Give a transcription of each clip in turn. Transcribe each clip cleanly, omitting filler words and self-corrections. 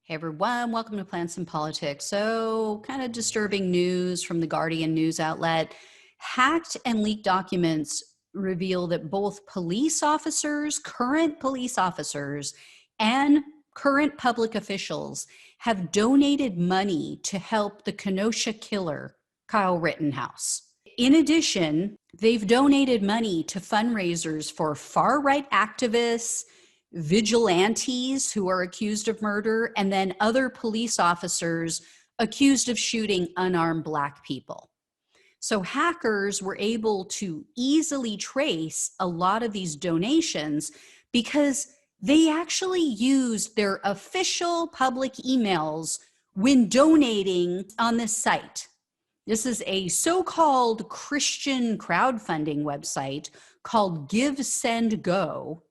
Hey everyone, welcome to Plants and Politics. So, kind of disturbing news from the Guardian news outlet. Hacked and leaked documents reveal that both police officers, current police officers, and current public officials have donated money to help the Kenosha killer, Kyle Rittenhouse. In addition, they've donated money to fundraisers for far-right activists, vigilantes who are accused of murder, and then other police officers accused of shooting unarmed Black people. So hackers were able to easily trace a lot of these donations because they actually used their official public emails when donating on this site. This is a so-called Christian crowdfunding website called Give, Send, Go.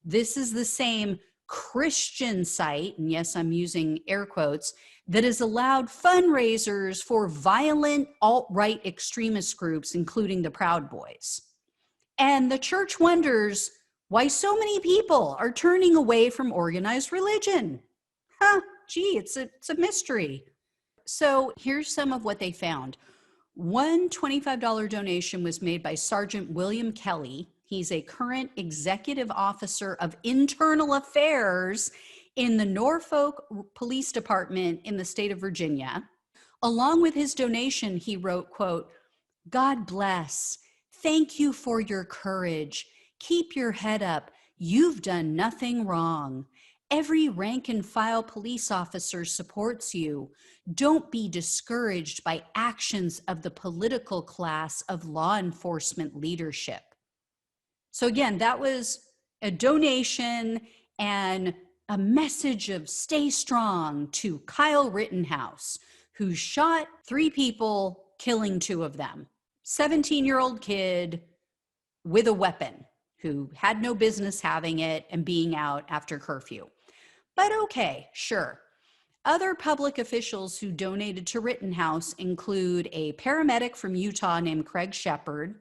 This is the same Christian site, and yes, I'm using air quotes, that has allowed fundraisers for violent alt-right extremist groups, including the Proud Boys. And the church wonders why so many people are turning away from organized religion. Gee, it's a mystery. So here's some of what they found. One $25 donation was made by Sergeant William Kelly. He's a current executive officer of internal affairs in the Norfolk Police Department in the state of Virginia. Along with his donation, he wrote, quote, "God bless. Thank you for your courage. Keep your head up. You've done nothing wrong. Every rank and file police officer supports you. Don't be discouraged by actions of the political class of law enforcement leadership." So again, that was a donation and a message of stay strong to Kyle Rittenhouse, who shot 3 people, killing 2 of them. 17-year-old kid with a weapon who had no business having it and being out after curfew. But okay, sure. Other public officials who donated to Rittenhouse include a paramedic from Utah named Craig Shepard,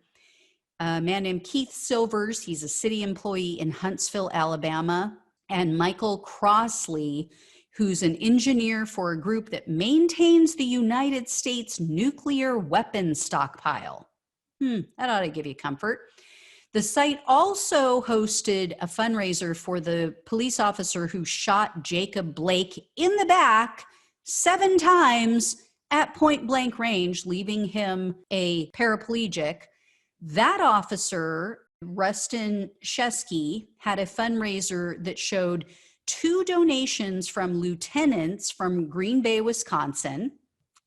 a man named Keith Silvers, he's a city employee in Huntsville, Alabama, and Michael Crossley, who's an engineer for a group that maintains the United States nuclear weapons stockpile. That ought to give you comfort. The site also hosted a fundraiser for the police officer who shot Jacob Blake in the back 7 times at point blank range, leaving him a paraplegic. That officer, Rustin Shesky, had a fundraiser that showed 2 donations from lieutenants from Green Bay, Wisconsin.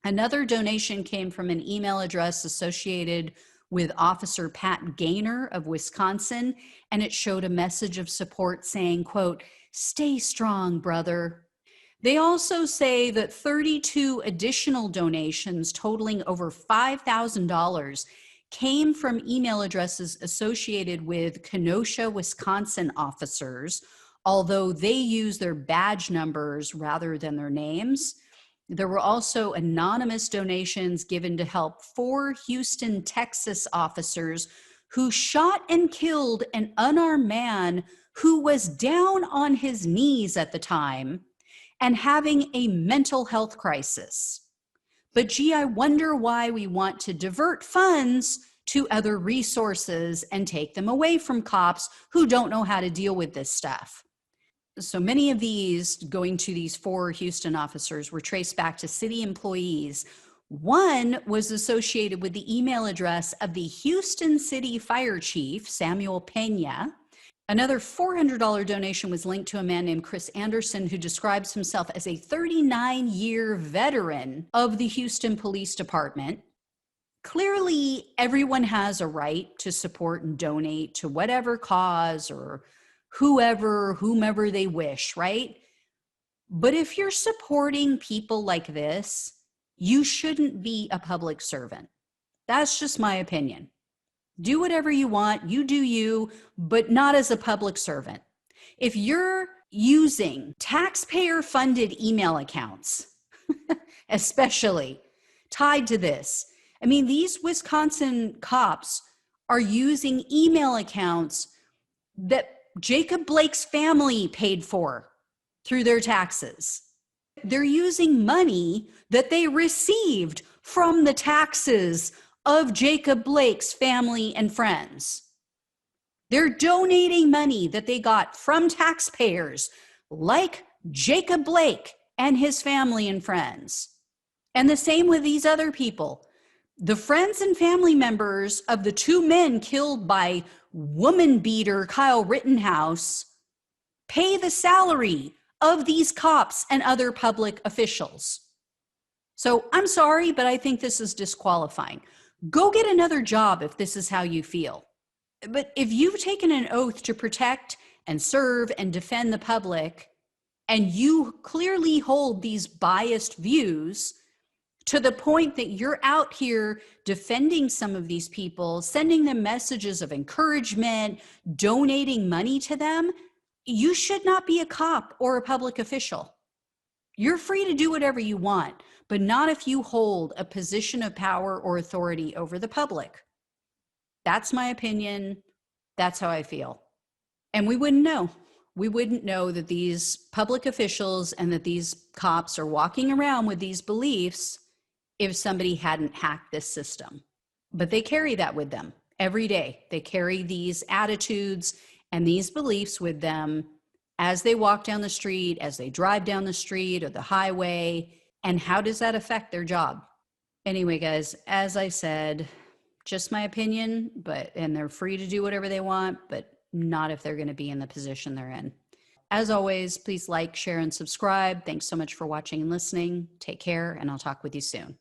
Another donation came from an email address associated with Officer Pat Gaynor of Wisconsin, and it showed a message of support saying, quote, "Stay strong, brother." They also say that 32 additional donations totaling over $5,000 came from email addresses associated with Kenosha, Wisconsin officers, although they use their badge numbers rather than their names. There were also anonymous donations given to help 4 Houston, Texas officers who shot and killed an unarmed man who was down on his knees at the time and having a mental health crisis. But gee, I wonder why we want to divert funds to other resources and take them away from cops who don't know how to deal with this stuff. So many of these going to these 4 Houston officers were traced back to city employees. One was associated with the email address of the Houston City Fire Chief, Samuel Pena. Another $400 donation was linked to a man named Chris Anderson, who describes himself as a 39-year veteran of the Houston Police Department. Clearly, everyone has a right to support and donate to whatever cause or whomever they wish, right? But if you're supporting people like this, you shouldn't be a public servant. That's just my opinion. Do whatever you want, you do you, but not as a public servant. If you're using taxpayer-funded email accounts, especially tied to this, I mean, these Wisconsin cops are using email accounts that Jacob Blake's family paid for through their taxes. They're using money that they received from the taxes of Jacob Blake's family and friends. They're donating money that they got from taxpayers like Jacob Blake and his family and friends. And the same with these other people. The friends and family members of the two men killed by woman beater Kyle Rittenhouse pay the salary of these cops and other public officials. So I'm sorry, but I think this is disqualifying. Go get another job if this is how you feel. But if you've taken an oath to protect and serve and defend the public, and you clearly hold these biased views to the point that you're out here defending some of these people, sending them messages of encouragement, donating money to them, you should not be a cop or a public official. You're free to do whatever you want, but not if you hold a position of power or authority over the public. That's my opinion. That's how I feel. And we wouldn't know. We wouldn't know that these public officials and that these cops are walking around with these beliefs if somebody hadn't hacked this system. But they carry that with them every day. They carry these attitudes and these beliefs with them as they walk down the street, as they drive down the street or the highway. And how does that affect their job? Anyway, guys, as I said, just my opinion, and they're free to do whatever they want, but not if they're going to be in the position they're in. As always, please like, share, and subscribe. Thanks so much for watching and listening. Take care, and I'll talk with you soon.